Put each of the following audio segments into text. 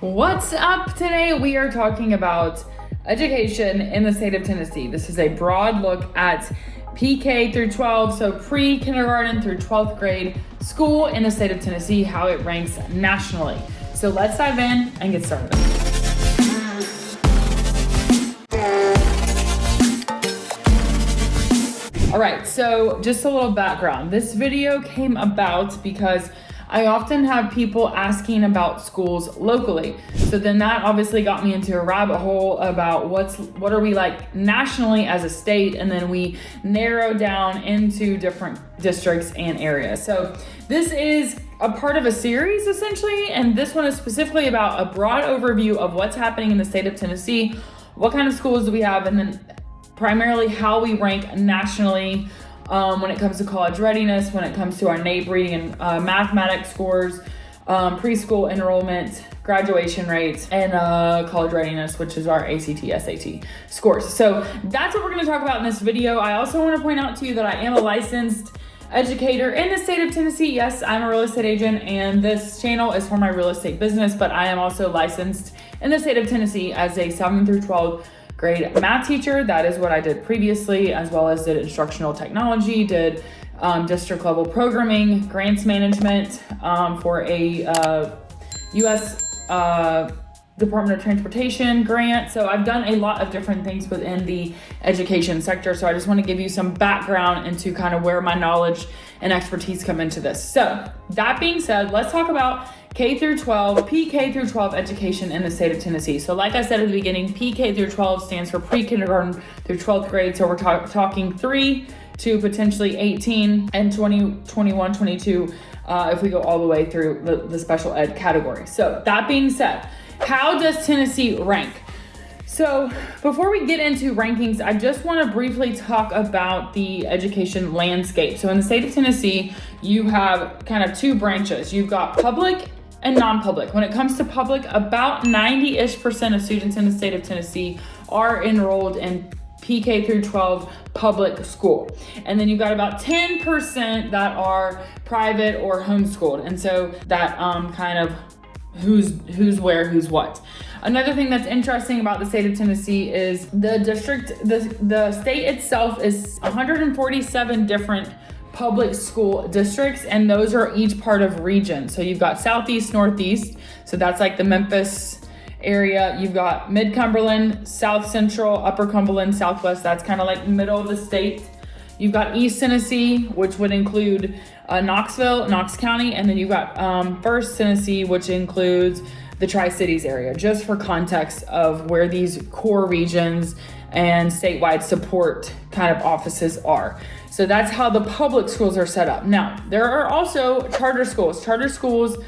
What's up? Today we are talking about education in the state of Tennessee. This is a broad look at PK-12, so pre-kindergarten through 12th grade school in the state of Tennessee, how it ranks nationally. So let's dive in and get started. All right, so just a little background. This video came about because I often have people asking about schools locally. So then that obviously got me into a rabbit hole about what are we like nationally as a state, and then we narrow down into different districts and areas. So this is a part of a series essentially, and this one is specifically about a broad overview of what's happening in the state of Tennessee, what kind of schools do we have, and then primarily how we rank nationally when it comes to college readiness, when it comes to our NAEP reading and mathematics scores, preschool enrollment, graduation rates, and college readiness, which is our ACT, SAT scores. So that's what we're gonna talk about in this video. I also wanna point out to you that I am a licensed educator in the state of Tennessee. Yes, I'm a real estate agent, and this channel is for my real estate business, but I am also licensed in the state of Tennessee as a 7 through 12 grade math teacher. That is what I did previously, as well as did instructional technology, did district level programming, grants management for a U.S. Department of Transportation grant. So I've done a lot of different things within the education sector. So I just want to give you some background into kind of where my knowledge and expertise come into this. So that being said, let's talk about K through 12, PK through 12 education in the state of Tennessee. So like I said at the beginning, PK through 12 stands for pre-kindergarten through 12th grade. So we're talking 3 to potentially 18 and 20, 21, 22 if we go all the way through the special ed category. So that being said, how does Tennessee rank? So before we get into rankings, I just want to briefly talk about the education landscape. So in the state of Tennessee, you have kind of two branches. You've got public and non-public. When it comes to public, about 90-ish% of students in the state of Tennessee are enrolled in PK through 12 public school. And then you've got about 10% that are private or homeschooled. And so that kind of who's where, who's what. Another thing that's interesting about the state of Tennessee is the state itself is 147 different public school districts, and those are each part of regions. So you've got Southeast, Northeast, so that's like the Memphis area. You've got Mid-Cumberland, South Central, Upper Cumberland, Southwest, that's kind of like middle of the state. You've got East Tennessee, which would include Knoxville, Knox County, and then you've got First Tennessee, which includes the Tri-Cities area, just for context of where these core regions and statewide support kind of offices are. So that's how the public schools are set up. Now, there are also charter schools. Charter schools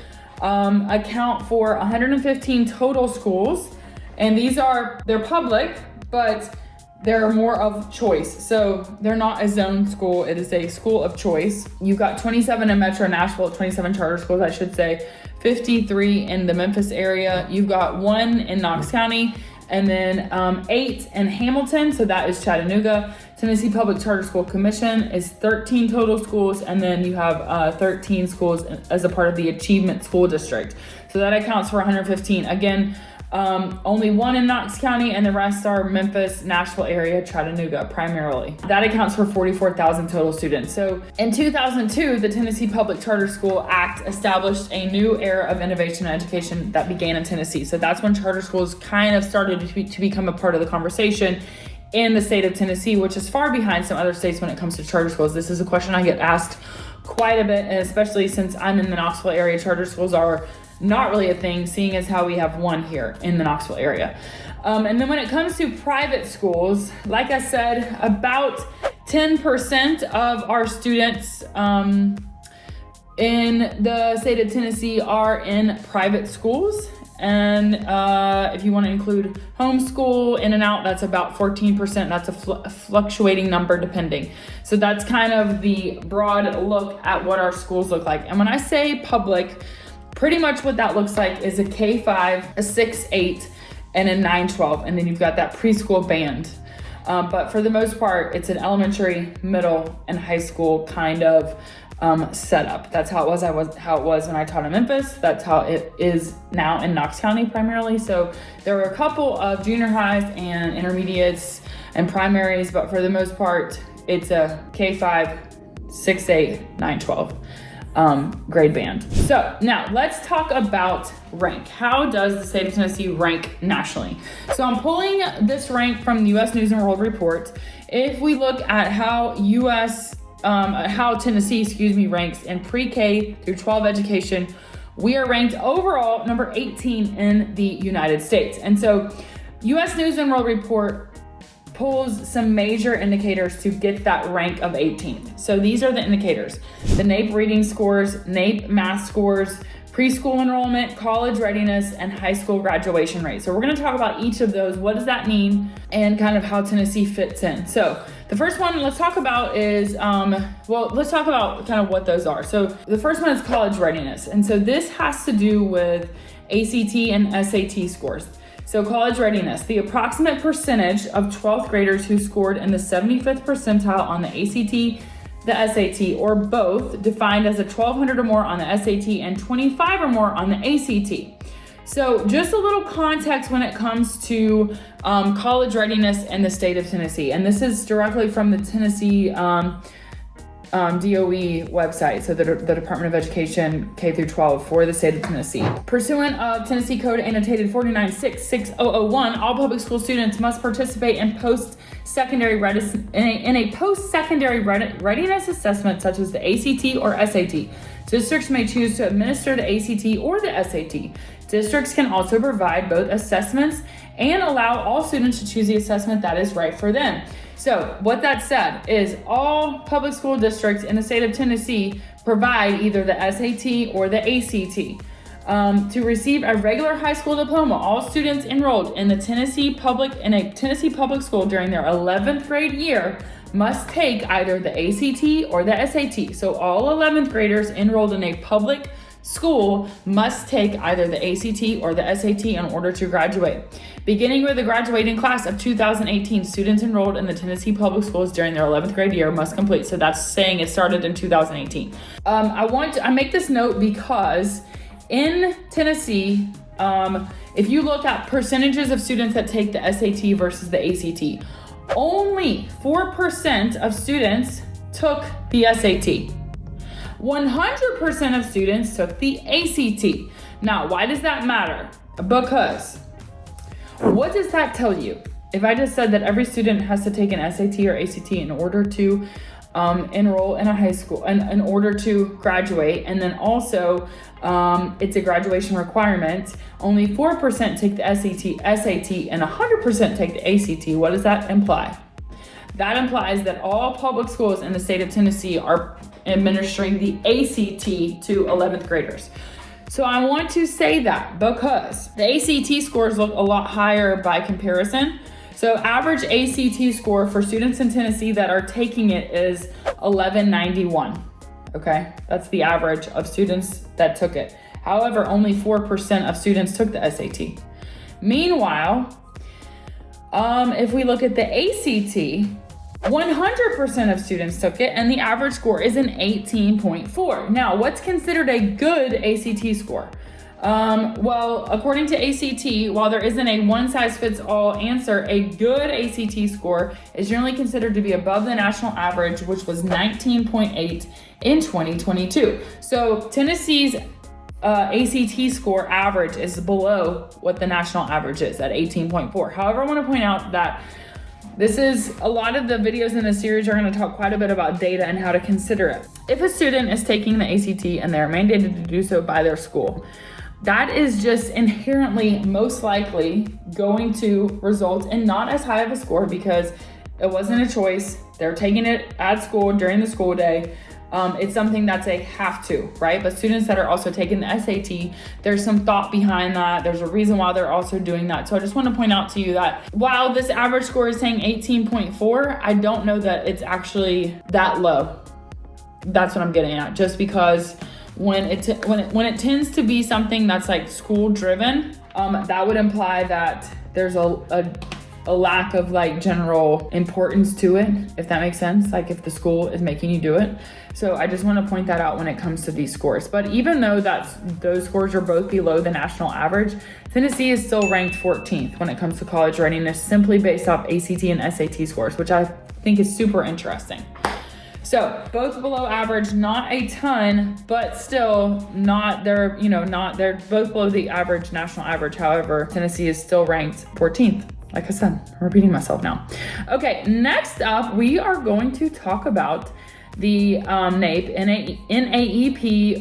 account for 115 total schools, and they're public, but they're more of choice. So they're not a zone school, it is a school of choice. You've got 27 in Metro Nashville, 27 charter schools, I should say, 53 in the Memphis area. You've got 1 in Knox County, and then 8 in Hamilton, so that is Chattanooga. Tennessee Public Charter School Commission is 13 total schools, and then you have 13 schools as a part of the Achievement School District. So that accounts for 115. Again, only 1 in Knox County, and the rest are Memphis, Nashville area, Chattanooga primarily. That accounts for 44,000 total students. So in 2002, the Tennessee Public Charter School Act established a new era of innovation and education that began in Tennessee. So that's when charter schools kind of started to become a part of the conversation in the state of Tennessee, which is far behind some other states when it comes to charter schools. This is a question I get asked quite a bit, and especially since I'm in the Knoxville area, charter schools are not really a thing, seeing as how we have 1 here in the Knoxville area. And then when it comes to private schools, like I said, about 10% of our students in the state of Tennessee are in private schools. And if you want to include homeschool in and out, that's about 14%. That's a fluctuating number depending. So that's kind of the broad look at what our schools look like. And when I say public, pretty much what that looks like is a K-5, a 6-8, and a 9-12. And then you've got that preschool band. But for the most part, it's an elementary, middle, and high school kind of setup. That's how it was when I taught in Memphis. That's how it is now in Knox County primarily. So there were a couple of junior highs and intermediates and primaries, but for the most part, it's a K-5, 6-8, 9-12 grade band. So now let's talk about rank. How does the state of Tennessee rank nationally? So I'm pulling this rank from the U.S. News and World Report. If we look at how Tennessee, ranks in pre-K through 12 education, we are ranked overall number 18 in the United States. And so U.S. News and World Report pulls some major indicators to get that rank of 18th. So these are the indicators: the NAEP reading scores, NAEP math scores, preschool enrollment, college readiness, and high school graduation rate. So we're going to talk about each of those. What does that mean? And kind of how Tennessee fits in. So the first one let's talk about is, let's talk about kind of what those are. So the first one is college readiness. And so this has to do with ACT and SAT scores. So college readiness, the approximate percentage of 12th graders who scored in the 75th percentile on the ACT, the SAT, or both, defined as a 1200 or more on the SAT and 25 or more on the ACT. So just a little context when it comes to college readiness in the state of Tennessee. And this is directly from the Tennessee DOE website, so the Department of Education K through 12 for the state of Tennessee. Pursuant of Tennessee Code annotated 49660001, all public school students must participate in post-secondary readiness assessment such as the ACT or SAT. Districts may choose to administer the ACT or the SAT. Districts can also provide both assessments and allow all students to choose the assessment that is right for them. So what that said is all public school districts in the state of Tennessee provide either the SAT or the ACT. To receive a regular high school diploma, all students enrolled in a Tennessee public school during their 11th grade year must take either the ACT or the SAT. So all 11th graders enrolled in a public school must take either the ACT or the SAT in order to graduate. Beginning with the graduating class of 2018, students enrolled in the Tennessee public schools during their 11th grade year must complete. So that's saying it started in 2018. I make this note because in Tennessee, if you look at percentages of students that take the SAT versus the ACT, only 4% of students took the SAT. 100% of students took the ACT. Now, why does that matter? Because what does that tell you? If I just said that every student has to take an SAT or ACT in order to enroll in a high school, in order to graduate, and then also it's a graduation requirement, only 4% take the SAT, and 100% take the ACT, what does that imply? That implies that all public schools in the state of Tennessee are administering the ACT to 11th graders. So I want to say that because the ACT scores look a lot higher by comparison. So average ACT score for students in Tennessee that are taking it is 1191. Okay, that's the average of students that took it. However, only 4% of students took the SAT. Meanwhile, if we look at the ACT, 100% of students took it, and the average score is an 18.4. Now, what's considered a good ACT score? Well, according to ACT, while there isn't a one-size-fits-all answer, a good ACT score is generally considered to be above the national average, which was 19.8 in 2022. So Tennessee's ACT score average is below what the national average is at 18.4. However, I want to point out that this is a lot of the videos in this series are going to talk quite a bit about data and how to consider it. If a student is taking the ACT and they're mandated to do so by their school, that is just inherently most likely going to result in not as high of a score because it wasn't a choice. They're taking it at school during the school day. It's something that's a have to, right? But students that are also taking the SAT, there's some thought behind that. There's a reason why they're also doing that. So I just want to point out to you that while this average score is saying 18.4, I don't know that it's actually that low. That's what I'm getting at. Just because when it tends to be something that's like school driven, that would imply that there's a a lack of like general importance to it, if that makes sense, like if the school is making you do it. So I just want to point that out when it comes to these scores. But even though those scores are both below the national average, Tennessee is still ranked 14th when it comes to college readiness, simply based off ACT and SAT scores, which I think is super interesting. So both below average, not a ton, but still they're both below the average, national average. However, Tennessee is still ranked 14th. Like I said, I'm repeating myself now. Okay, next up, we are going to talk about the NAEP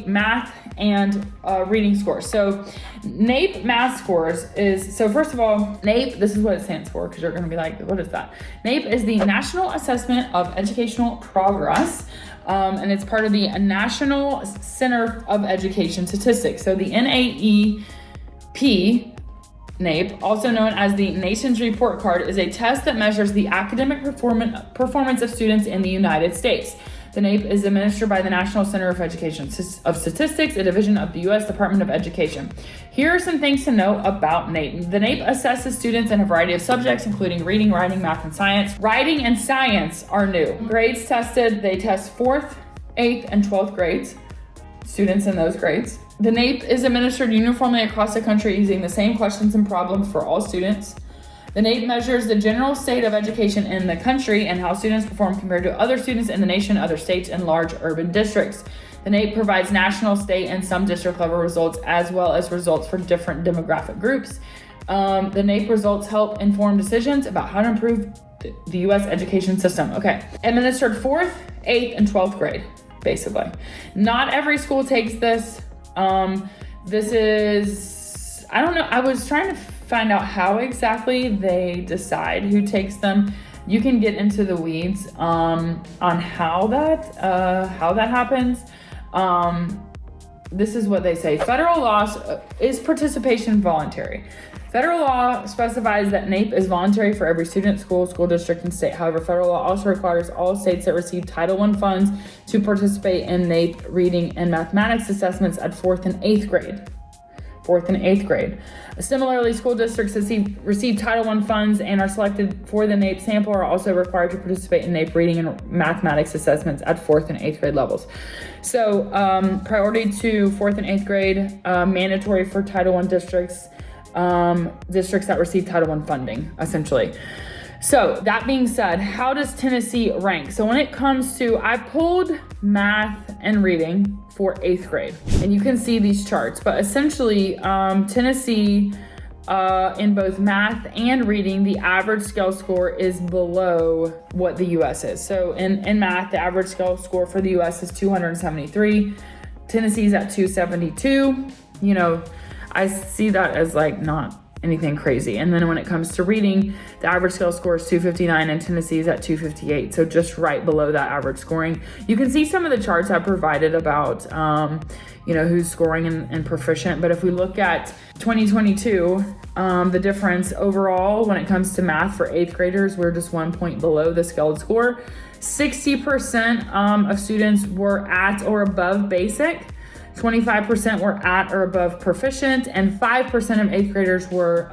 math and reading scores. So NAEP math scores so first of all, NAEP, this is what it stands for, because you're going to be like, what is that? NAEP is the National Assessment of Educational Progress, and it's part of the National Center of Education Statistics. So the NAEP, NAEP, also known as the Nation's Report Card, is a test that measures the academic performance of students in the United States. The NAEP is administered by the National Center of Education of Statistics, a division of the U.S. Department of Education. Here are some things to know about NAEP. The NAEP assesses students in a variety of subjects, including reading, writing, math, and science. Writing and science are new. Grades tested, they test 4th, 8th, and 12th grades, students in those grades. The NAEP is administered uniformly across the country using the same questions and problems for all students. The NAEP measures the general state of education in the country and how students perform compared to other students in the nation, other states, and large urban districts. The NAEP provides national, state, and some district level results, as well as results for different demographic groups. The NAEP results help inform decisions about how to improve the U.S. education system. Okay, administered 4th, 8th, and 12th grade, basically. Not every school takes this. This is, I don't know, I was trying to find out how exactly they decide who takes them. You can get into the weeds on how that happens. This is what they say. Federal law is participation voluntary. Federal law specifies that NAEP is voluntary for every student, school district, and state. However, federal law also requires all states that receive Title I funds to participate in NAEP reading and mathematics assessments at 4th and 8th grade. 4th and 8th grade. Similarly, school districts that receive Title I funds and are selected for the NAEP sample are also required to participate in NAEP reading and mathematics assessments at 4th and 8th grade levels. So priority to 4th and 8th grade, mandatory for Title I districts, districts that receive Title I funding, essentially. So that being said, how does Tennessee rank? So when it comes to, I pulled math and reading for 8th grade, and you can see these charts, but essentially Tennessee in both math and reading, the average scale score is below what the US is. So in math, the average scale score for the US is 273. Tennessee's at 272. You know, I see that as like not anything crazy. And then when it comes to reading, the average scale score is 259 and Tennessee's at 258. So just right below that average scoring. You can see some of the charts I provided about, who's scoring and proficient. But if we look at 2022, the difference overall when it comes to math for 8th graders, we're just 1 point below the scaled score. 60% of students were at or above basic. 25% were at or above proficient, and 5% of 8th graders were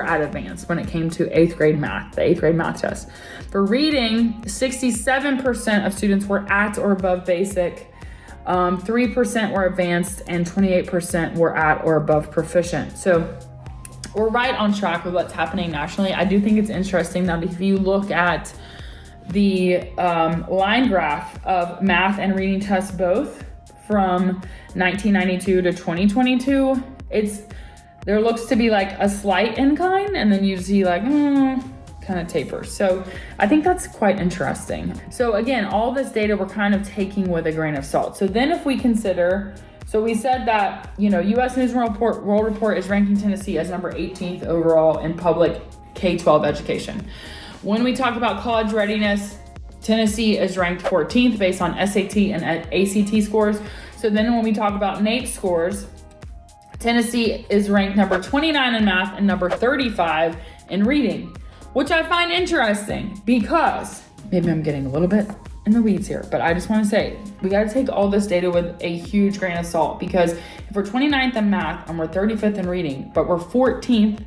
at advanced when it came to 8th grade math, the 8th grade math test. For reading, 67% of students were at or above basic, 3% were advanced, and 28% were at or above proficient. So we're right on track with what's happening nationally. I do think it's interesting that if you look at the line graph of math and reading tests both, from 1992 to 2022, there looks to be like a slight incline, and then you see like kind of tapers. So I think that's quite interesting. So again, all this data we're kind of taking with a grain of salt. So then if we consider, so we said that, U.S. News and World Report is ranking Tennessee as number 18th overall in public K-12 education. When we talk about college readiness, Tennessee is ranked 14th based on SAT and ACT scores. So then when we talk about NAEP scores, Tennessee is ranked number 29 in math and number 35 in reading, which I find interesting because maybe I'm getting a little bit in the weeds here, but I just want to say we got to take all this data with a huge grain of salt, because if we're 29th in math and we're 35th in reading, but we're 14th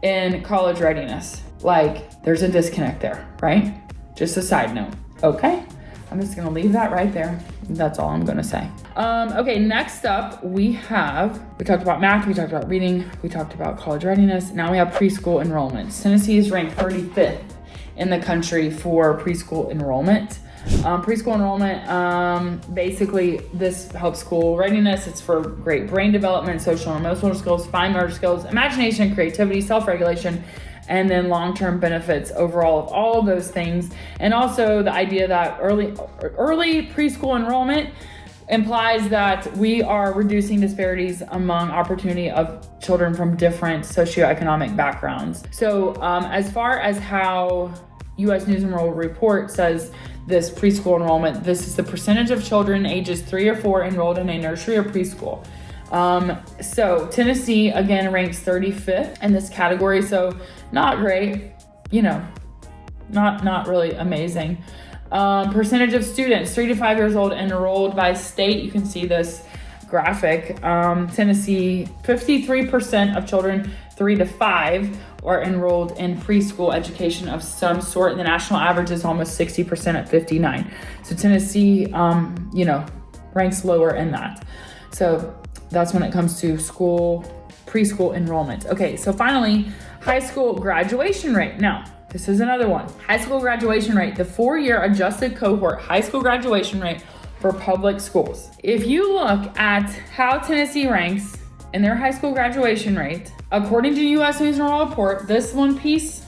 in college readiness. Like, there's a disconnect there, right? Just a side note, okay? I'm just gonna leave that right there. That's all I'm gonna say. Okay, next up we talked about math, we talked about reading, we talked about college readiness. Now we have preschool enrollment. Tennessee is ranked 35th in the country for preschool enrollment. Preschool enrollment, basically this helps school readiness. It's for great brain development, social and emotional skills, fine motor skills, imagination, creativity, self-regulation, and then long-term benefits overall of all of those things. And also the idea that early preschool enrollment implies that we are reducing disparities among opportunity of children from different socioeconomic backgrounds. So as far as how U.S. News and World Report says this preschool enrollment, this is the percentage of children ages 3 or 4 enrolled in a nursery or preschool. So Tennessee again ranks 35th in this category. So not great, not really amazing. Percentage of students 3 to 5 years old enrolled by state. You can see this graphic. Tennessee, 53% of children 3 to 5 are enrolled in preschool education of some sort. The national average is almost 60% at 59. So Tennessee, ranks lower in that. So that's when it comes to preschool enrollment. Okay, so finally, high school graduation rate. Now, this is another one. High school graduation rate, the 4-year adjusted cohort high school graduation rate for public schools. If you look at how Tennessee ranks in their high school graduation rate, according to U.S. News and World Report, this one piece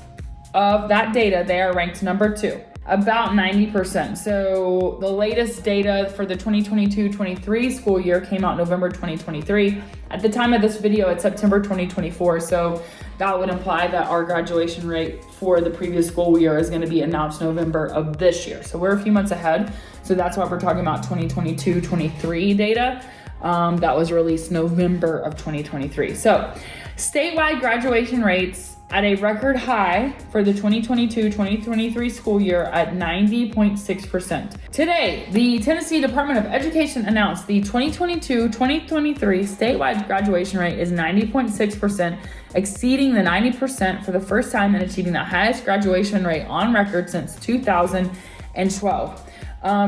of that data, they are ranked number 2. About 90%. So the latest data for the 2022-23 school year came out November 2023. At the time of this video, it's September 2024. So that would imply that our graduation rate for the previous school year is going to be announced November of this year. So we're a few months ahead. So that's why we're talking about 2022-23 data. That was released November of 2023. So statewide graduation rates at a record high for the 2022-2023 school year at 90.6%. Today, the Tennessee Department of Education announced the 2022-2023 statewide graduation rate is 90.6%, exceeding the 90% for the first time and achieving the highest graduation rate on record since 2012.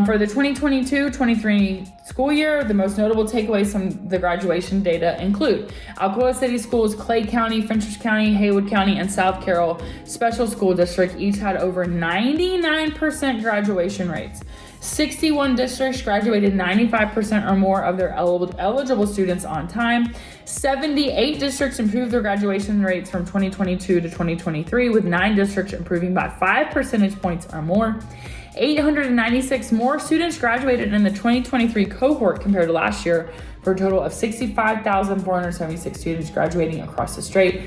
For the 2022-23 school year, the most notable takeaways from the graduation data include Alcoa City Schools, Clay County, Fentress County, Haywood County, and South Carroll Special School District each had over 99% graduation rates. 61 districts graduated 95% or more of their eligible students on time. 78 districts improved their graduation rates from 2022 to 2023, with 9 districts improving by 5 percentage points or more. 896 more students graduated in the 2023 cohort compared to last year, for a total of 65,476 students graduating across the state.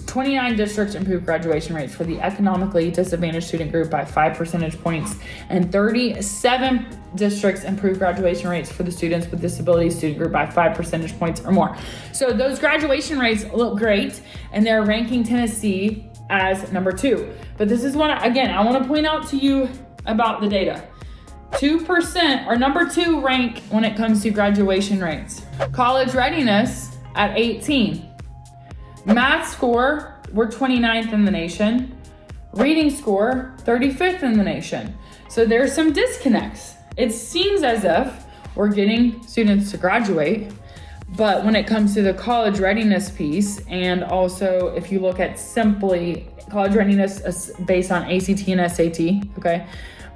29 districts improved graduation rates for the economically disadvantaged student group by 5 percentage points, and 37 districts improved graduation rates for the students with disabilities student group by 5 percentage points or more. So those graduation rates look great, and they're ranking Tennessee as number 2. But this is what, again, I want to point out to you about the data. 2% are number 2 rank when it comes to graduation rates. College readiness at 18. Math score, we're 29th in the nation. Reading score, 35th in the nation. So there's some disconnects. It seems as if we're getting students to graduate, but when it comes to the college readiness piece, and also if you look at simply college readiness based on ACT and SAT, okay?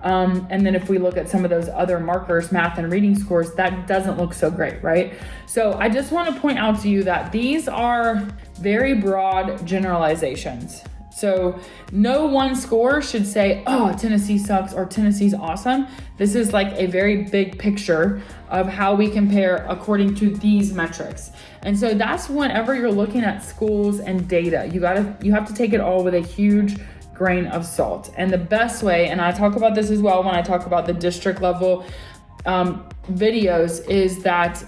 And then if we look at some of those other markers, math and reading scores, that doesn't look so great, right? So I just want to point out to you that these are very broad generalizations. So no one score should say, oh, Tennessee sucks or Tennessee's awesome. This is like a very big picture of how we compare according to these metrics. And so that's whenever you're looking at schools and data, you have to take it all with a huge grain of salt. And the best way, and I talk about this as well when I talk about the district level videos, is that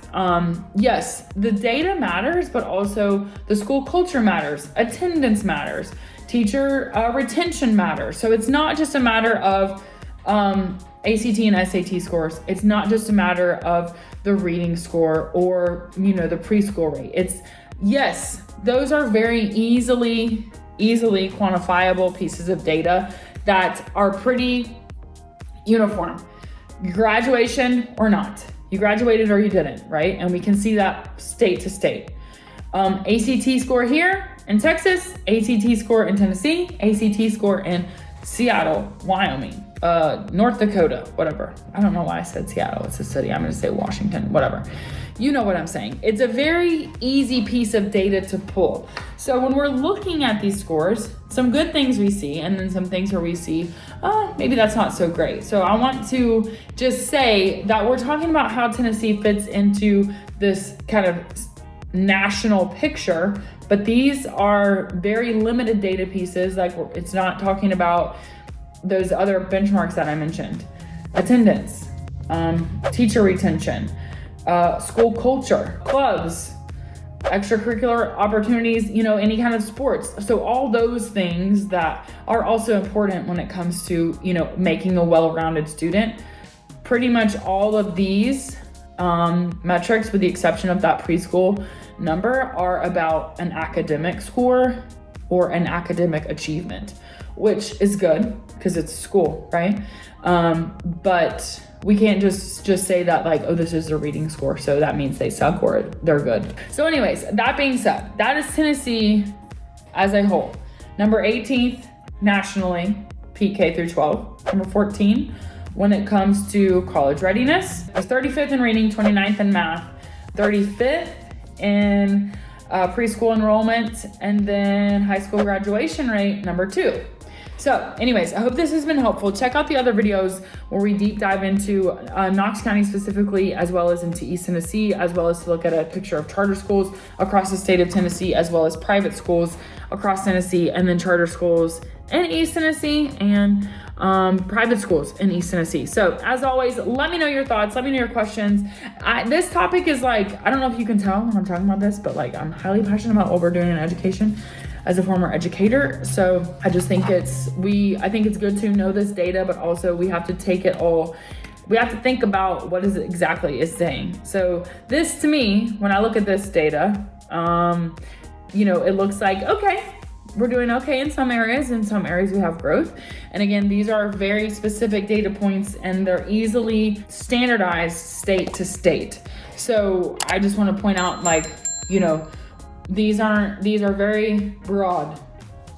yes, the data matters, but also the school culture matters, attendance matters, teacher retention matters. So it's not just a matter of ACT and SAT scores. It's not just a matter of the reading score or, the preschool rate. It's yes, those are very easily quantifiable pieces of data that are pretty uniform. Graduation or not. You graduated or you didn't, right? And we can see that state to state. ACT score here in Texas, ACT score in Tennessee, ACT score in Seattle, Wyoming, North Dakota, whatever. I don't know why I said Seattle. It's a city. I'm going to say Washington, whatever. You know what I'm saying. It's a very easy piece of data to pull. So when we're looking at these scores, some good things we see, and then some things where we see, oh, maybe that's not so great. So I want to just say that we're talking about how Tennessee fits into this kind of national picture, but these are very limited data pieces. Like, it's not talking about those other benchmarks that I mentioned. Attendance, teacher retention, school culture, clubs, extracurricular opportunities, any kind of sports. So all those things that are also important when it comes to, making a well-rounded student. Pretty much all of these metrics, with the exception of that preschool number, are about an academic score or an academic achievement, which is good because it's school, right? But we can't just say that like, oh, this is a reading score, so that means they suck or they're good. So anyways, that being said, that is Tennessee as a whole. Number 18th nationally, PK-12. Number 14, when it comes to college readiness, 35th in reading, 29th in math, 35th in preschool enrollment, and then high school graduation rate, number 2. So anyways, I hope this has been helpful. Check out the other videos where we deep dive into Knox County specifically, as well as into East Tennessee, as well as to look at a picture of charter schools across the state of Tennessee, as well as private schools across Tennessee, and then charter schools in East Tennessee and private schools in East Tennessee. So as always, let me know your thoughts. Let me know your questions. This topic is like, I don't know if you can tell when I'm talking about this, but like, I'm highly passionate about what we're doing in education as a former educator. So I just think I think it's good to know this data, but also we have to take it all. We have to think about what is it exactly is saying. So this, to me, when I look at this data, it looks like, okay, we're doing okay in some areas. In some areas we have growth. And again, these are very specific data points and they're easily standardized state to state. So I just want to point out, like, these are very broad.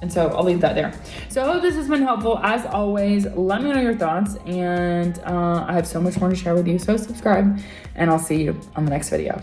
And so I'll leave that there. So I hope this has been helpful. As always, let me know your thoughts. And I have so much more to share with you. So subscribe and I'll see you on the next video.